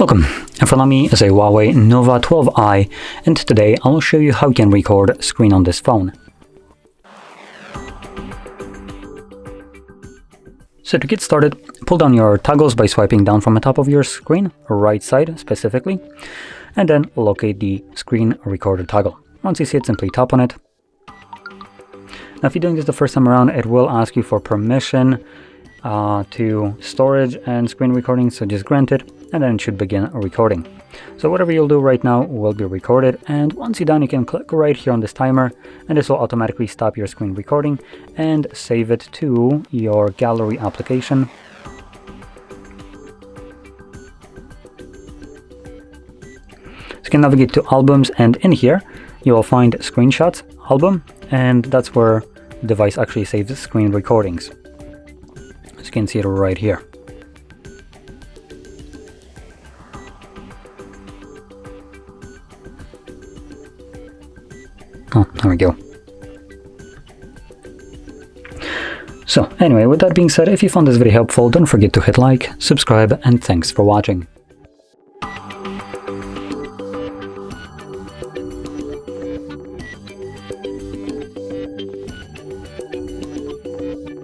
Welcome, in front of me is a Huawei Nova 12i, and today I will show you how you can record screen on this phone. So to get started, pull down your toggles by swiping down from the top of your screen, right side specifically, and then locate the screen recorder toggle. Once you see it, simply tap on it. Now if you're doing this the first time around, it will ask you for permission to storage and screen recording, so just grant it, and then it should begin recording. So whatever you'll do right now will be recorded, and once you're done, you can click right here on this timer, and this will automatically stop your screen recording and save it to your gallery application. So you can navigate to albums, and in here you will find screenshots album, and that's where the device actually saves screen recordings. As you can see it right here. Oh, there we go. So anyway, with that being said, if you found this video helpful, don't forget to hit like, subscribe, and thanks for watching.